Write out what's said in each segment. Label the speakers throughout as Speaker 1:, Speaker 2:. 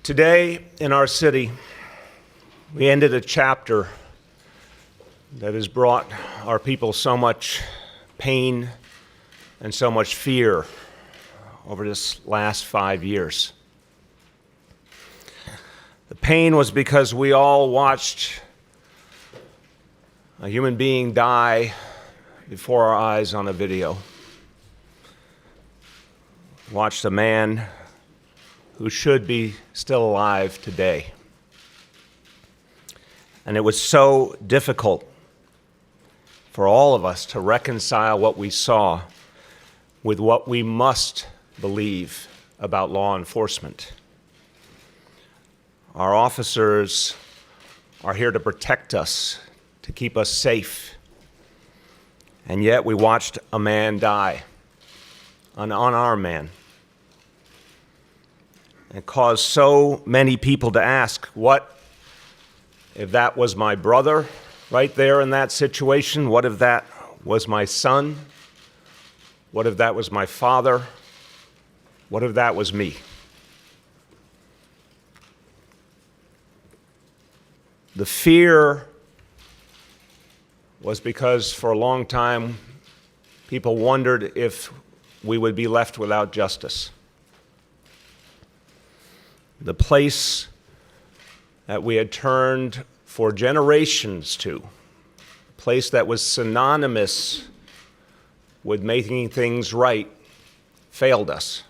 Speaker 1: Today, in our city, we ended a chapter that has brought our people so much pain and so much fear over this last 5 years. The pain was because we all watched a human being die before our eyes on a video. Watched a man who should be still alive today. And it was so difficult for all of us to reconcile what we saw with what we must believe about law enforcement. Our officers are here to protect us, to keep us safe. And yet we watched a man die, an unarmed man. It caused so many people to ask, what if that was my brother right there in that situation? What if that was my son? What if that was my father? What if that was me? The fear was because for a long time, people wondered if we would be left without justice. The place that we had turned for generations to, a place that was synonymous with making things right, failed us.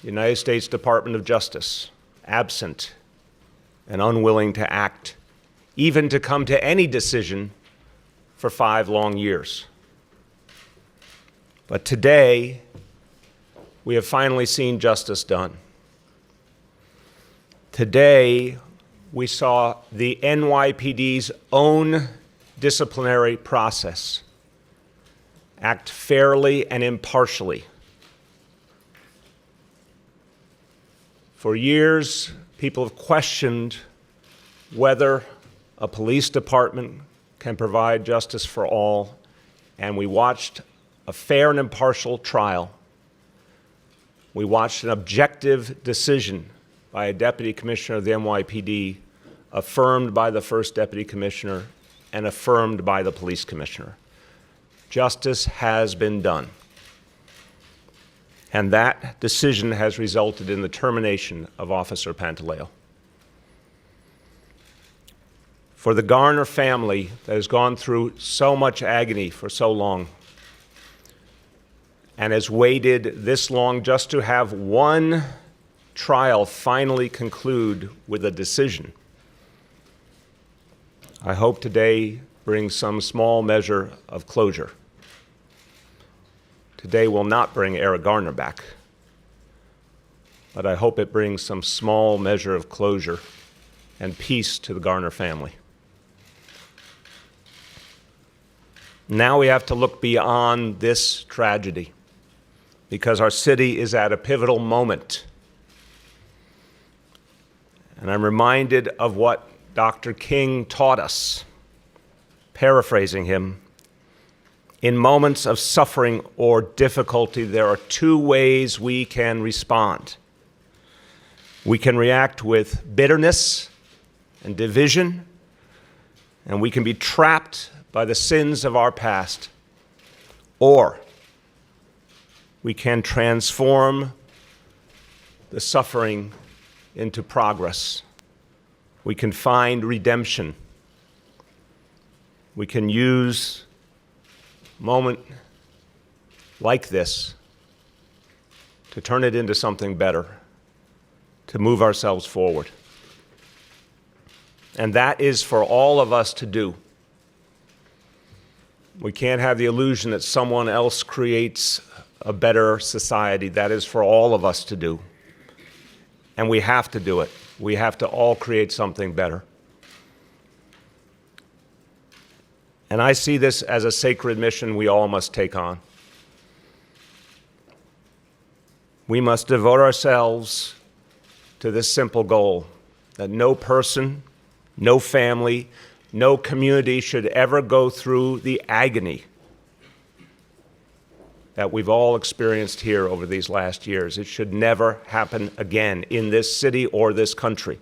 Speaker 1: The United States Department of Justice, absent and unwilling to act, even to come to any decision for 5 long years. But today, we have finally seen justice done. Today, we saw the NYPD's own disciplinary process act fairly and impartially. For years, people have questioned whether a police department can provide justice for all, and we watched a fair and impartial trial. We watched an objective decision by a deputy commissioner of the NYPD, affirmed by the first deputy commissioner and affirmed by the police commissioner. Justice has been done. And that decision has resulted in the termination of Officer Pantaleo. For the Garner family that has gone through so much agony for so long and has waited this long just to have one trial finally conclude with a decision, I hope today brings some small measure of closure. Today will not bring Eric Garner back, but I hope it brings some small measure of closure and peace to the Garner family. Now we have to look beyond this tragedy because our city is at a pivotal moment. And I'm reminded of what Dr. King taught us, paraphrasing him. In moments of suffering or difficulty, there are 2 ways we can respond. We can react with bitterness and division, and we can be trapped by the sins of our past. Or we can transform the suffering into progress. We can find redemption. We can use a moment like this to turn it into something better, to move ourselves forward. And that is for all of us to do. We can't have the illusion that someone else creates a better society. That is for all of us to do. And we have to do it. We have to all create something better. And I see this as a sacred mission we all must take on. We must devote ourselves to this simple goal, that no person, no family, no community should ever go through the agony that we've all experienced here over these last years. It should never happen again in this city or this country.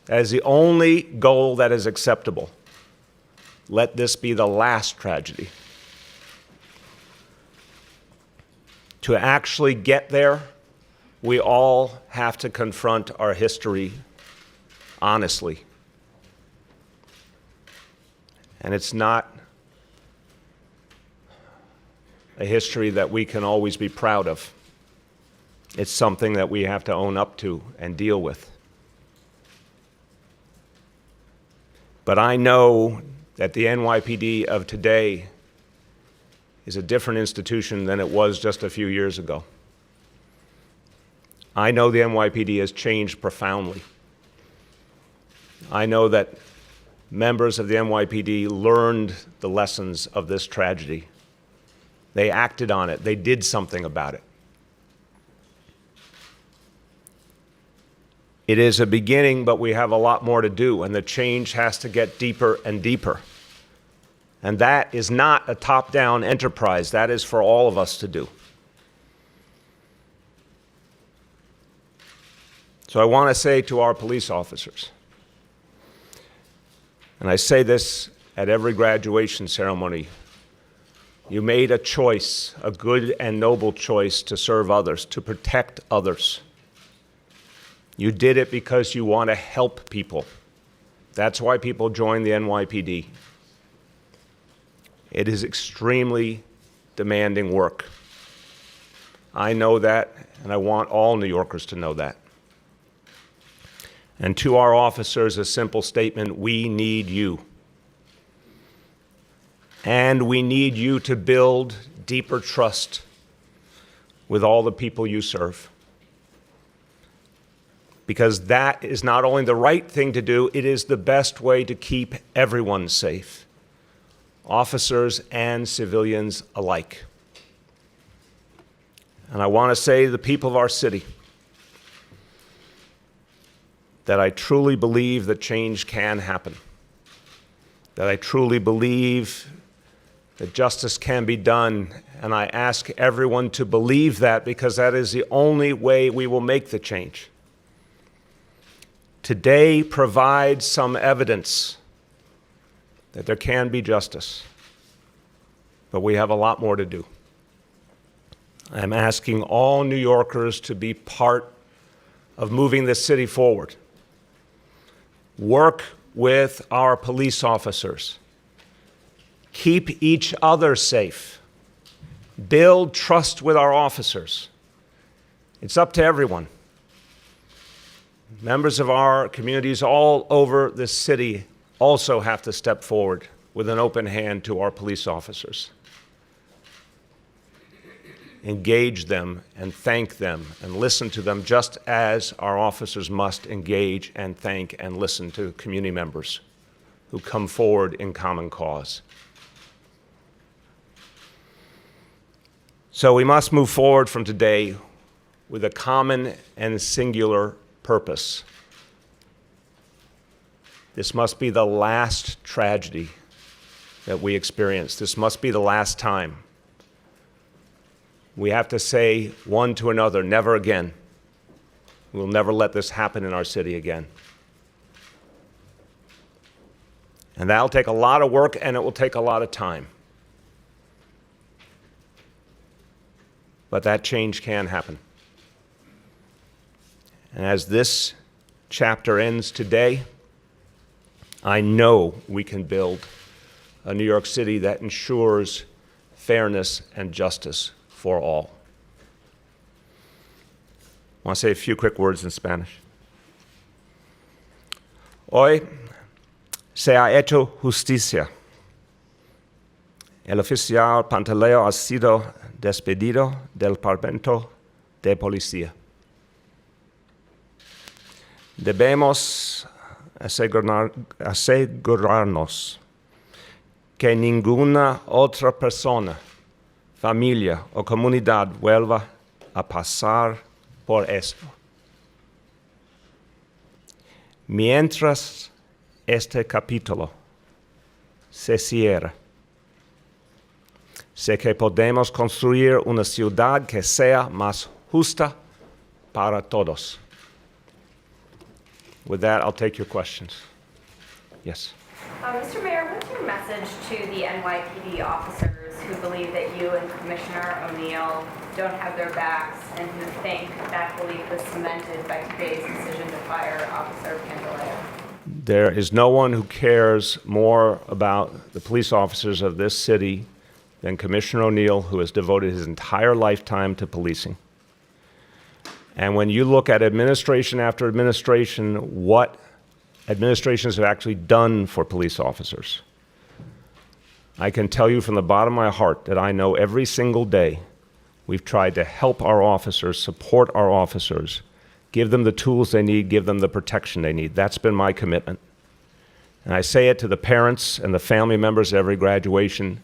Speaker 1: That is the only goal that is acceptable. Let this be the last tragedy. To actually get there, we all have to confront our history honestly. And it's not a history that we can always be proud of. It's something that we have to own up to and deal with. But I know that the NYPD of today is a different institution than it was just a few years ago. I know the NYPD has changed profoundly. I know that members of the NYPD learned the lessons of this tragedy. They acted on it. They did something about it. It is a beginning, but we have a lot more to do, and the change has to get deeper and deeper. And that is not a top-down enterprise. That is for all of us to do. So I want to say to our police officers, and I say this at every graduation ceremony, you made a choice, a good and noble choice to serve others, to protect others. You did it because you want to help people. That's why people join the NYPD. It is extremely demanding work. I know that, and I want all New Yorkers to know that. And to our officers, a simple statement: we need you. And we need you to build deeper trust with all the people you serve. Because that is not only the right thing to do, it is the best way to keep everyone safe, officers and civilians alike. And I want to say to the people of our city that I truly believe that change can happen, that I truly believe that justice can be done, and I ask everyone to believe that, because that is the only way we will make the change. Today provides some evidence that there can be justice, but we have a lot more to do. I'm asking all New Yorkers to be part of moving this city forward. Work with our police officers. Keep each other safe. Build trust with our officers. It's up to everyone. Members of our communities all over this city also have to step forward with an open hand to our police officers. Engage them and thank them and listen to them, just as our officers must engage and thank and listen to community members who come forward in common cause. So we must move forward from today with a common and singular purpose. This must be the last tragedy that we experience. This must be the last time. We have to say one to another, never again. We'll never let this happen in our city again. And that'll take a lot of work, and it will take a lot of time. But that change can happen. And as this chapter ends today, I know we can build a New York City that ensures fairness and justice for all. I want to say a few quick words in Spanish. Hoy se ha hecho justicia. El oficial Pantaleo ha sido despedido del Departamento de Policía. Debemos asegurarnos que ninguna otra persona, familia o comunidad vuelva a pasar por esto. Mientras este capítulo se cierra, Sé que podemos construir una ciudad que sea más justa para todos. With that, I'll take your questions. Yes.
Speaker 2: Mr. Mayor, what's your message to the NYPD officers who believe that you and Commissioner O'Neill don't have their backs and who think that belief is cemented by today's decision to fire Officer Pantaleo?
Speaker 1: There is no one who cares more about the police officers of this city than Commissioner O'Neill, who has devoted his entire lifetime to policing. And when you look at administration after administration, what administrations have actually done for police officers, I can tell you from the bottom of my heart that I know every single day we've tried to help our officers, support our officers, give them the tools they need, give them the protection they need. That's been my commitment. And I say it to the parents and the family members at every graduation,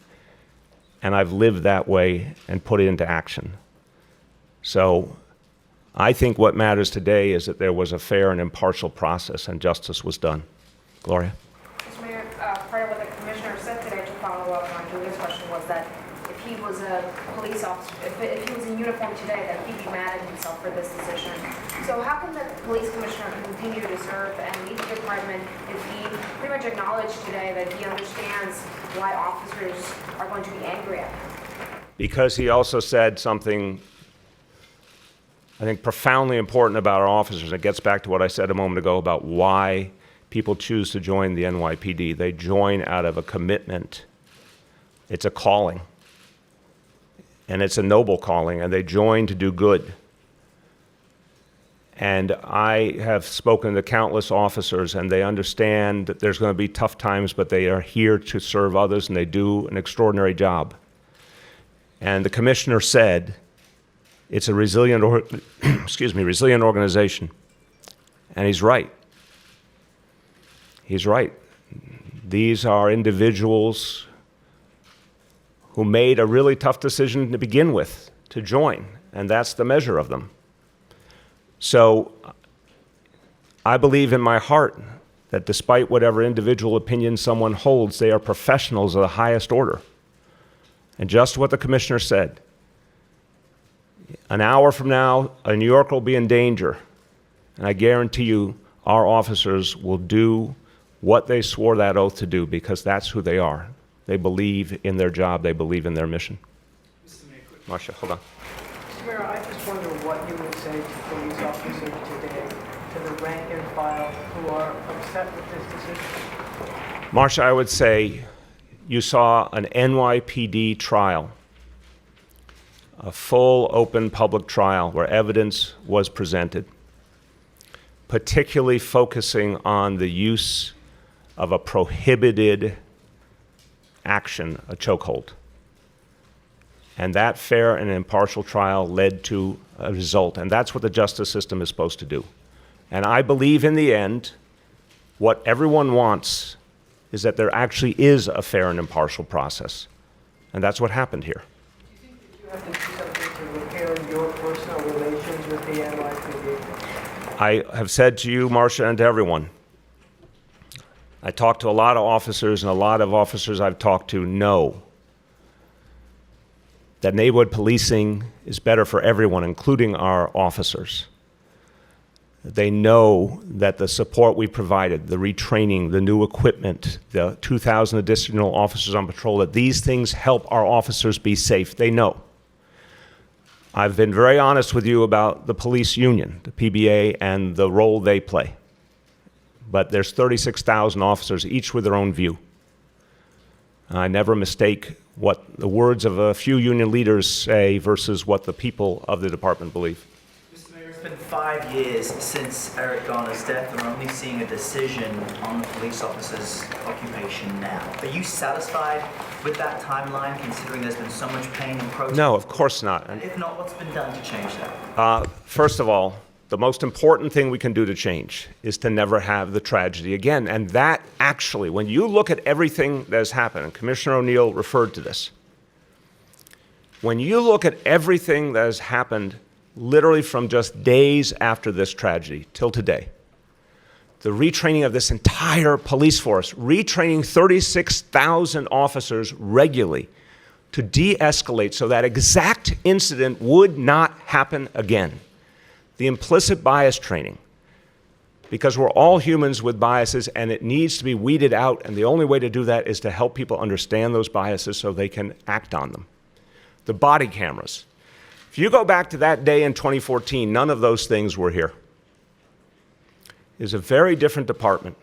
Speaker 1: and I've lived that way and put it into action. So I think what matters today is that there was a fair and impartial process and justice was done. Gloria?
Speaker 2: Mr. Mayor, part of what the Commissioner said today, to follow up on Julia's question, was that if he was a police officer, if he was in uniform today, that he'd be mad at himself for this decision. So how can the police commissioner continue to serve and lead the department if he pretty much acknowledged today that he understands why officers are going to be angry at him?
Speaker 1: Because he also said something, I think, profoundly important about our officers. It gets back to what I said a moment ago about why people choose to join the NYPD. They join out of a commitment. It's a calling. And it's a noble calling, and they join to do good. And I have spoken to countless officers, and they understand that there's going to be tough times, but they are here to serve others, and they do an extraordinary job. And the commissioner said, it's a resilient, resilient organization. And he's right. He's right. These are individuals who made a really tough decision to begin with, to join, and that's the measure of them. So I believe in my heart that despite whatever individual opinion someone holds, they are professionals of the highest order. And just what the commissioner said, an hour from now, New York will be in danger, and I guarantee you our officers will do what they swore that oath to do, because that's who they are. They believe in their job. They believe in their mission. Marcia, hold on.
Speaker 3: Mr. Mayor, I just wonder what you would say to police officers today, to the rank and file who are upset with this decision.
Speaker 1: Marcia, I would say you saw an NYPD trial, a full, open, public trial where evidence was presented, particularly focusing on the use of a prohibited action, a chokehold. And that fair and impartial trial led to a result, and that's what the justice system is supposed to do. And I believe in the end, what everyone wants is that there actually is a fair and impartial process. And that's what happened here.
Speaker 3: Do you think that you have to do something to repair your personal relations with the NYPD?
Speaker 1: I have said to you, Marcia, and to everyone, I talked to a lot of officers, and a lot of officers I've talked to know that neighborhood policing is better for everyone, including our officers. They know that the support we provided, the retraining, the new equipment, the 2,000 additional officers on patrol, that these things help our officers be safe. They know. I've been very honest with you about the police union, the PBA, and the role they play. But there's 36,000 officers, each with their own view. I never mistake what the words of a few union leaders say versus what the people of the department believe.
Speaker 4: Mr. Mayor, it's been 5 years since Eric Garner's death, and we're only seeing a decision on the police officer's occupation now. Are you satisfied with that timeline, considering there's been so much pain and protest?
Speaker 1: No, of course not.
Speaker 4: And if not, what's been done to change that?
Speaker 1: First of all, the most important thing we can do to change is to never have the tragedy again. And that actually, when you look at everything that has happened, and Commissioner O'Neill referred to this, when you look at everything that has happened literally from just days after this tragedy till today, the retraining of this entire police force, retraining 36,000 officers regularly to de-escalate so that exact incident would not happen again. The implicit bias training, because we're all humans with biases and it needs to be weeded out, and the only way to do that is to help people understand those biases so they can act on them. The body cameras. If you go back to that day in 2014, none of those things were here. It's a very different department.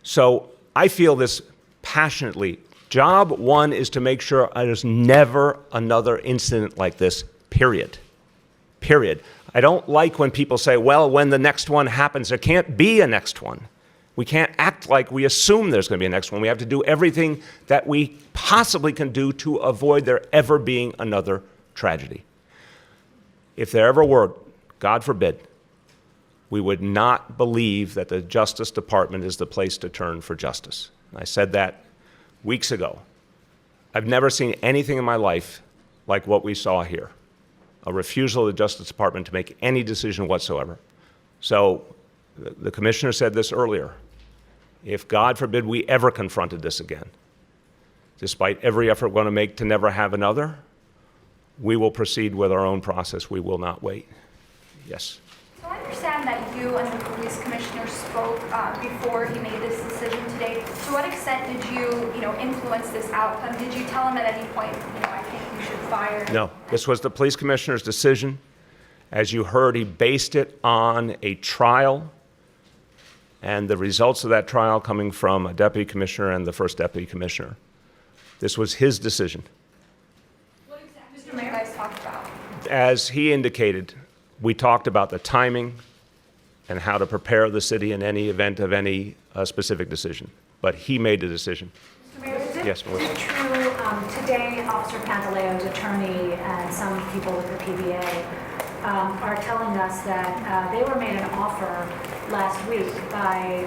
Speaker 1: So I feel this passionately. Job one is to make sure there's never another incident like this, period. Period. I don't like when people say, well, when the next one happens, there can't be a next one. We can't act like we assume there's going to be a next one. We have to do everything that we possibly can do to avoid there ever being another tragedy. If there ever were, God forbid, we would not believe that the Justice Department is the place to turn for justice. I said that weeks ago. I've never seen anything in my life like what we saw here. A refusal of the Justice Department to make any decision whatsoever. So the commissioner said this earlier. If, God forbid, we ever confronted this again, despite every effort we're going to make to never have another, we will proceed with our own process. We will not wait. Yes.
Speaker 5: So I understand that you and the police commissioner spoke before he made this decision today. To what extent did you influence this outcome? Did you tell him at any point, I think you should fire?
Speaker 1: No, this was the police commissioner's decision. As you heard, he based it on a trial and the results of that trial coming from a deputy commissioner and the first deputy commissioner. This was his decision.
Speaker 5: What exactly did you guys talk about?
Speaker 1: As he indicated, we talked about the timing and how to prepare the city in any event of any specific decision. But he made the decision.
Speaker 6: Mr. Mayor, is it,
Speaker 1: Yes, Melissa.
Speaker 6: is it true today Officer Pantaleo's attorney and some people with the PBA are telling us that they were made an offer last week by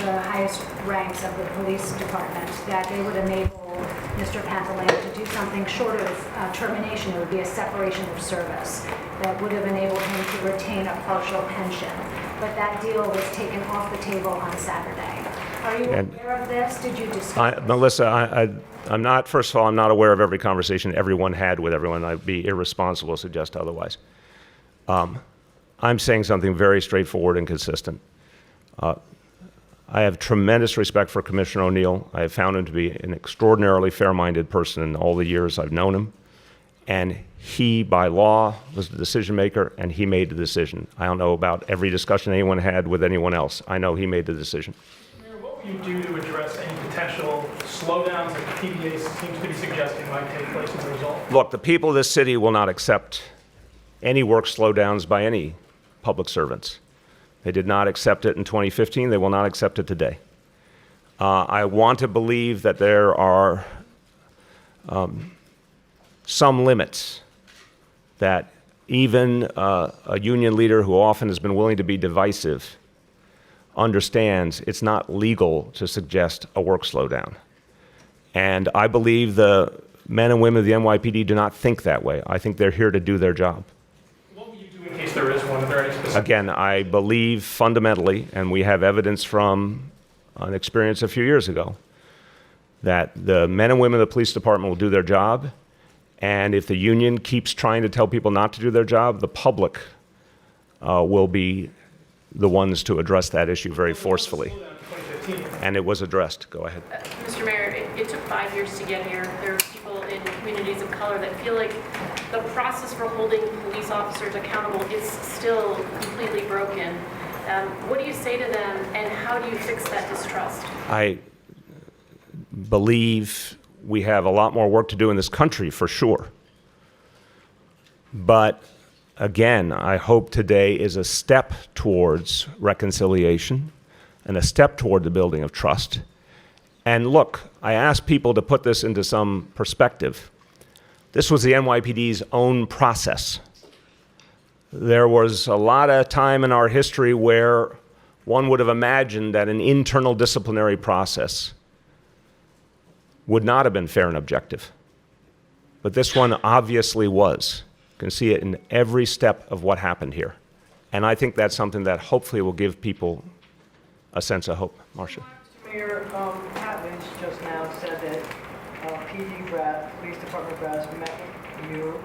Speaker 6: the highest ranks of the police department that they would enable Mr. Pantaleo to do something short of termination. It would be a separation of service that would have enabled him to retain a partial pension. But that deal was taken off the table on Saturday. Are you aware of this? Did you discuss this?
Speaker 1: Melissa, I'm not, first of all, I'm not aware of every conversation everyone had with everyone. I'd be irresponsible to suggest otherwise. I'm saying something very straightforward and consistent. I have tremendous respect for Commissioner O'Neill. I have found him to be an extraordinarily fair-minded person in all the years I've known him. And he, by law, was the decision maker, and he made the decision. I don't know about every discussion anyone had with anyone else. I know he made the decision.
Speaker 7: Mayor, what will you do to address any potential slowdowns that the PBA seems to be suggesting might take place as a result?
Speaker 1: Look, the people of this city will not accept any work slowdowns by any public servants. They did not accept it in 2015. They will not accept it today. I want to believe that there are some limits that even a union leader who often has been willing to be divisive understands it's not legal to suggest a work slowdown. And I believe the men and women of the NYPD do not think that way. I think they're here to do their job.
Speaker 7: What will you do in case there is one? Are there any specific?
Speaker 1: Again, I believe fundamentally, and we have evidence from an experience a few years ago, that the men and women of the police department will do their job. And if the union keeps trying to tell people not to do their job, the public will be the ones to address that issue very forcefully. And it was addressed. Go ahead.
Speaker 8: Mr. Mayor, it took 5 years to get here. There are people in communities of color that feel like the process for holding police officers accountable is still completely broken. What do you say to them, and how do you fix that distrust?
Speaker 1: I believe we have a lot more work to do in this country, for sure. But again, I hope today is a step towards reconciliation and a step toward the building of trust. And look, I asked people to put this into some perspective. This was the NYPD's own process. There was a lot of time in our history where one would have imagined that an internal disciplinary process would not have been fair and objective. But this one obviously was. You can see it in every step of what happened here. And I think that's something that hopefully will give people a sense of hope. Marcia.
Speaker 3: Mayor, Pat Lynch just now said that Police Department brass met with you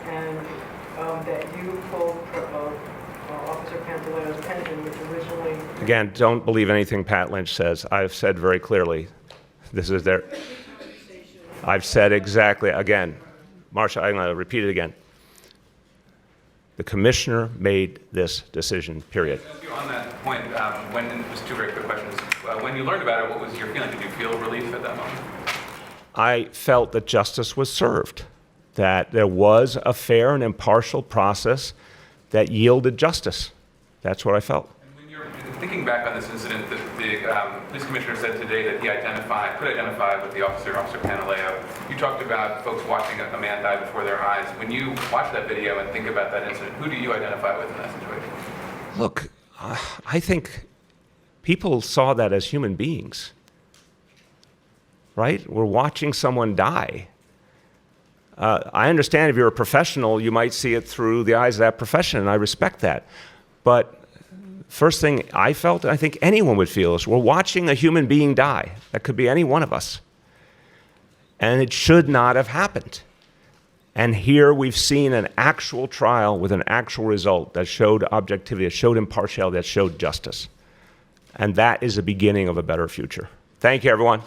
Speaker 3: and that you pulled Officer Pantaleo's pension, which originally...
Speaker 1: Again, don't believe anything Pat Lynch says. I've said very clearly, this is their... I've said exactly, again, Marcia, I'm going to repeat it again. The commissioner made this decision, period.
Speaker 9: On that point, just two very quick questions. When you learned about it, what was your feeling? Did you feel relief at that moment?
Speaker 1: I felt that justice was served, that there was a fair and impartial process that yielded justice. That's what I felt.
Speaker 9: And when you're thinking back on this incident, the police commissioner said today that he could identify with the officer Pantaleo. You talked about folks watching a man die before their eyes. When you watch that video and think about that incident, who do you identify with in that situation?
Speaker 1: Look, I think people saw that as human beings, right? We're watching someone die. I understand if you're a professional, you might see it through the eyes of that profession, and I respect that. But first thing I felt, and I think anyone would feel, is we're watching a human being die. That could be any one of us. And it should not have happened. And here we've seen an actual trial with an actual result that showed objectivity, that showed impartiality, that showed justice. And that is the beginning of a better future. Thank you, everyone.